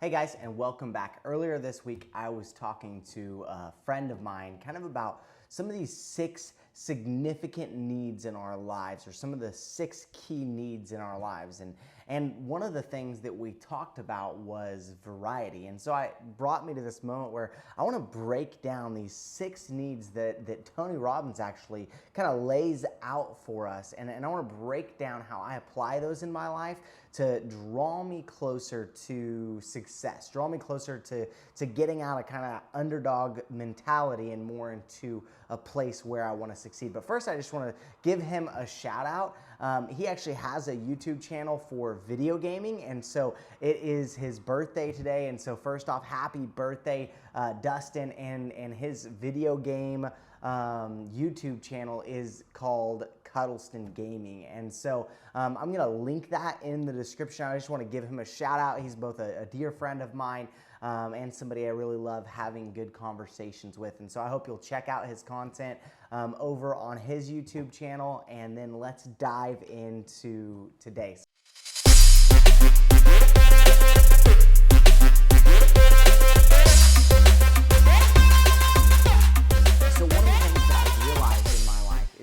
Hey guys, and welcome back. Earlier this week, I was talking to a friend of mine kind of about some of these 6 significant needs in our lives, or some of the 6 key needs in our lives. And one of the things that we talked about was variety. And so it brought me to this moment where I want to break down these 6 needs that Tony Robbins actually kind of lays out for us. And I want to break down how I apply those in my life to draw me closer to success, draw me closer to getting out of kind of underdog mentality and more into a place where I want to succeed. But first, I just want to give him a shout out. He actually has a YouTube channel for video gaming, and so it is his birthday today. And so first off, happy birthday, Dustin, and his video game YouTube channel is called Cuddleston Gaming. And so I'm going to link that in the description. I just want to give him a shout out. He's both a dear friend of mine and somebody I really love having good conversations with. And so I hope you'll check out his content over on his YouTube channel. And then let's dive into today.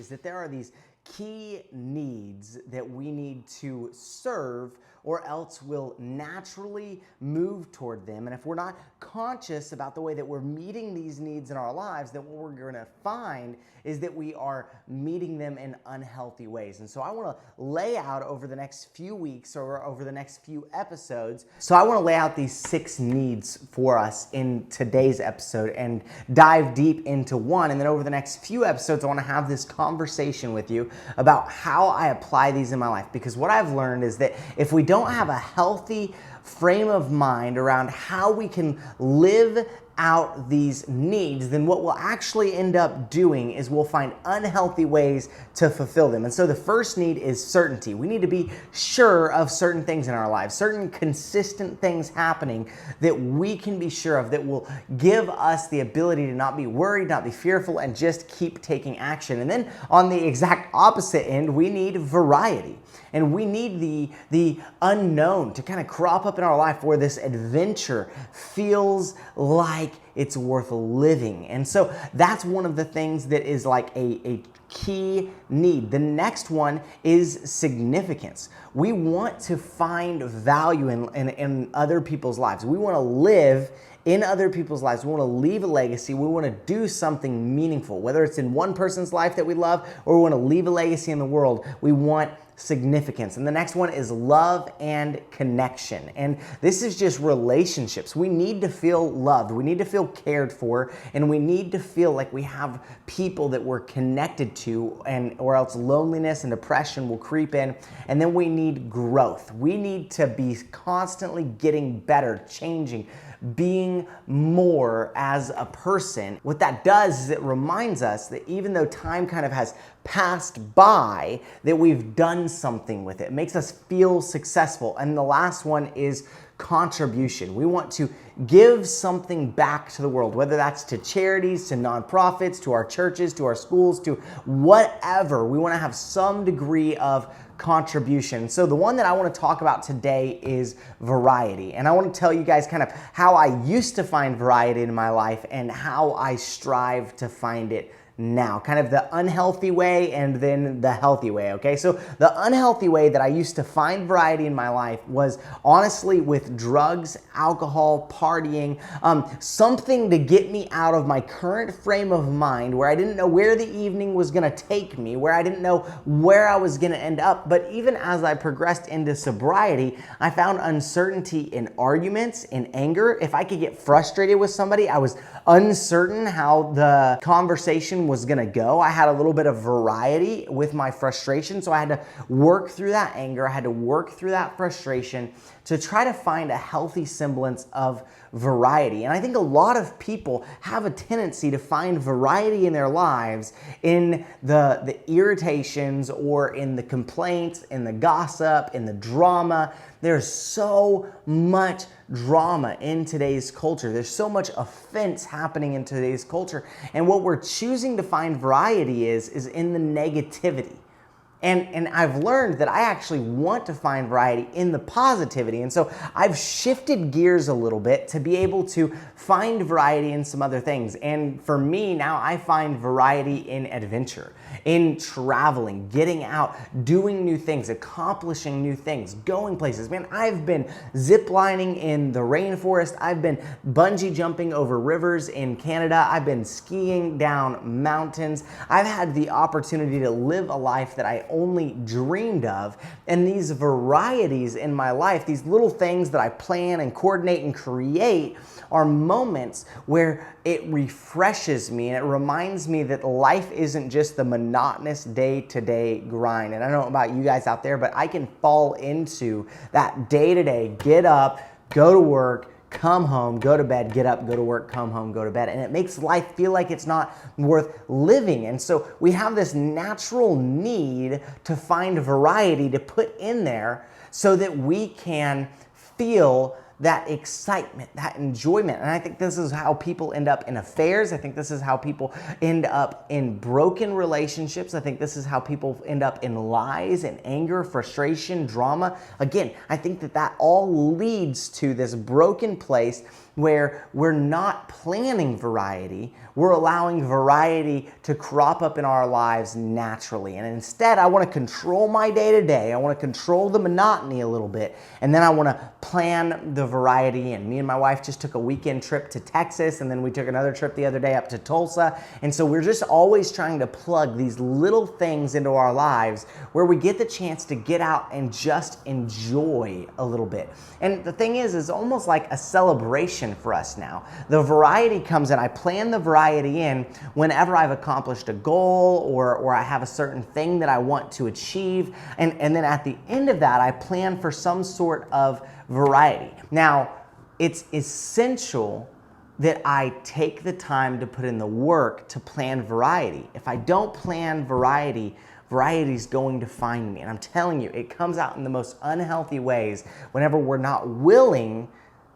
That there are these key needs that we need to serve, or else we'll naturally move toward them. And if we're not conscious about the way that we're meeting these needs in our lives, then what we're going to find is that we are meeting them in unhealthy ways. And so I want to lay out over the next few weeks or over the next few episodes. So I want to lay out these 6 needs for us in today's episode and dive deep into one. And then over the next few episodes, I want to have this conversation with you about how I apply these in my life. Because what I've learned is that if we don't have a healthy frame of mind around how we can live out these needs, then what we'll actually end up doing is we'll find unhealthy ways to fulfill them. And so the first need is certainty. We need to be sure of certain things in our lives, certain consistent things happening that we can be sure of, that will give us the ability to not be worried, not be fearful, and just keep taking action. And then on the exact opposite end, we need variety. And we need the unknown to kind of crop up in our life where this adventure feels like it's worth living. And so that's one of the things that is like a key need. The next one is significance. We want to find value in other people's lives. We want to live in other people's lives. We want to leave a legacy. We want to do something meaningful, whether it's in one person's life that we love or we want to leave a legacy in the world. We want significance. And the next one is love and connection. And this is just relationships. We need to feel loved. We need to feel cared for, and we need to feel like we have people that we're connected to, or else loneliness and depression will creep in. And then we need growth. We need to be constantly getting better, changing, being more as a person. What that does is it reminds us that even though time kind of has passed by, that we've done something with it. It makes us feel successful. And the last one is contribution. We want to give something back to the world, whether that's to charities, to nonprofits, to our churches, to our schools, to whatever. We want to have some degree of contribution. So the one that I want to talk about today is variety. And I want to tell you guys kind of how I used to find variety in my life and how I strive to find it now, kind of the unhealthy way and then the healthy way, okay? So the unhealthy way that I used to find variety in my life was honestly with drugs, alcohol, partying, something to get me out of my current frame of mind where I didn't know where the evening was gonna take me, where I didn't know where I was gonna end up. But even as I progressed into sobriety, I found uncertainty in arguments, in anger. If I could get frustrated with somebody, I was uncertain how the conversation was going to go. I had a little bit of variety with my frustration, so I had to work through that anger. I had to work through that frustration to try to find a healthy semblance of variety. And I think a lot of people have a tendency to find variety in their lives in the irritations or in the complaints, in the gossip, in the drama. There's so much drama in today's culture. There's so much offense happening in today's culture. And what we're choosing to find variety is in the negativity. And I've learned that I actually want to find variety in the positivity. And so I've shifted gears a little bit to be able to find variety in some other things. And for me now, I find variety in adventure, in traveling, getting out, doing new things, accomplishing new things, going places. Man, I've been ziplining in the rainforest. I've been bungee jumping over rivers in Canada. I've been skiing down mountains. I've had the opportunity to live a life that I only dreamed of. And these varieties in my life, these little things that I plan and coordinate and create, are moments where it refreshes me and it reminds me that life isn't just the monotonous day-to-day grind. And I don't know about you guys out there, but I can fall into that day-to-day, get up, go to work, come home, go to bed, get up, go to work, come home, go to bed. And it makes life feel like it's not worth living. And so we have this natural need to find variety to put in there so that we can feel that excitement, that enjoyment. And I think this is how people end up in affairs. I think this is how people end up in broken relationships. I think this is how people end up in lies and anger, frustration, drama. Again, I think that all leads to this broken place where we're not planning variety. We're allowing variety to crop up in our lives naturally. And instead, I want to control my day-to-day. I want to control the monotony a little bit. And then I want to plan the variety. And me and my wife just took a weekend trip to Texas, and then we took another trip the other day up to Tulsa. And so we're just always trying to plug these little things into our lives where we get the chance to get out and just enjoy a little bit. And the thing is, it's almost like a celebration for us now. The variety comes in. I plan the variety in whenever I've accomplished a goal or I have a certain thing that I want to achieve. And then at the end of that, I plan for some sort of variety. Now, it's essential that I take the time to put in the work to plan variety. If I don't plan variety, variety is going to find me. And I'm telling you, it comes out in the most unhealthy ways whenever we're not willing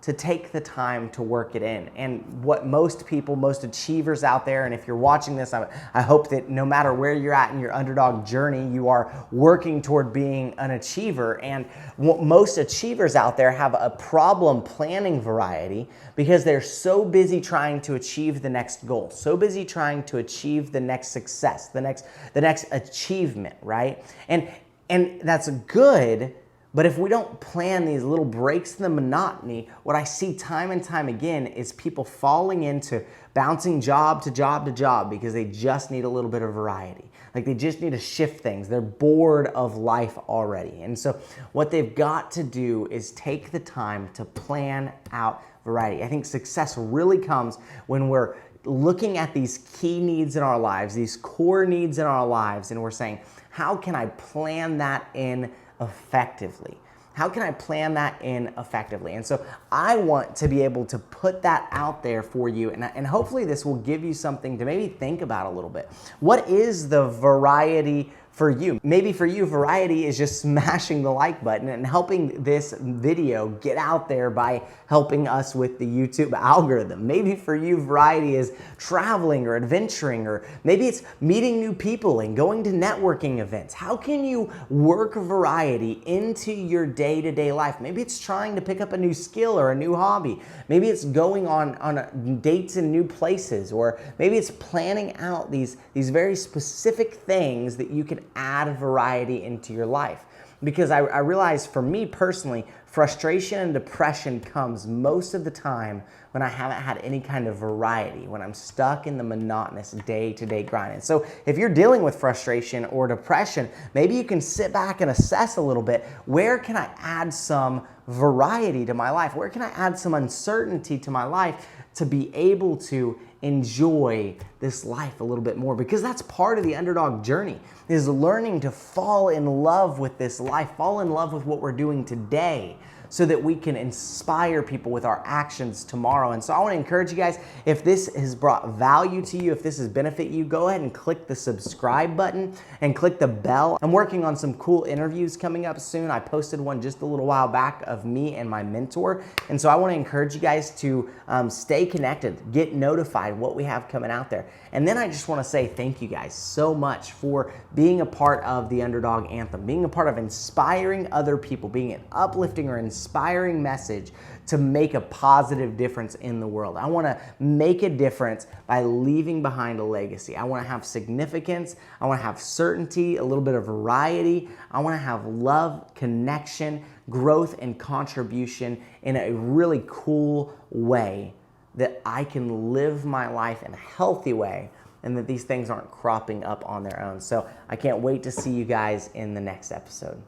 to take the time to work it in. And what most people, most achievers out there, and if you're watching this, I hope that no matter where you're at in your underdog journey, you are working toward being an achiever. And most achievers out there have a problem planning variety because they're so busy trying to achieve the next goal, so busy trying to achieve the next success, the next achievement, right? And that's good. But if we don't plan these little breaks in the monotony, what I see time and time again is people falling into bouncing job to job to job because they just need a little bit of variety. Like they just need to shift things. They're bored of life already. And so what they've got to do is take the time to plan out variety. I think success really comes when we're looking at these key needs in our lives, these core needs in our lives, and we're saying, how can I plan that in effectively? How can I plan that in effectively? And so I want to be able to put that out there for you, and hopefully this will give you something to maybe think about a little bit. What is the variety for you? Maybe for you, variety is just smashing the like button and helping this video get out there by helping us with the YouTube algorithm. Maybe for you, variety is traveling or adventuring, or maybe it's meeting new people and going to networking events. How can you work variety into your day-to-day life? Maybe it's trying to pick up a new skill or a new hobby. Maybe it's going on dates in new places, or maybe it's planning out these very specific things that you can add variety into your life. Because I realize for me personally, frustration and depression comes most of the time when I haven't had any kind of variety, when I'm stuck in the monotonous day-to-day grind. And so if you're dealing with frustration or depression, maybe you can sit back and assess a little bit, where can I add some variety to my life? Where can I add some uncertainty to my life to be able to enjoy this life a little bit more? Because that's part of the underdog journey, is learning to fall in love with this life, fall in love with what we're doing today, so that we can inspire people with our actions tomorrow. And so I want to encourage you guys, if this has brought value to you, if this has benefited you, go ahead and click the subscribe button and click the bell. I'm working on some cool interviews coming up soon. I posted one just a little while back of me and my mentor. And so I want to encourage you guys to stay connected, get notified what we have coming out there. And then I just want to say thank you guys so much for being a part of the Underdog Anthem, being a part of inspiring other people, being an uplifting or inspiring message to make a positive difference in the world. I want to make a difference by leaving behind a legacy. I want to have significance. I want to have certainty, a little bit of variety. I want to have love, connection, growth, and contribution in a really cool way that I can live my life in a healthy way and that these things aren't cropping up on their own. So I can't wait to see you guys in the next episode.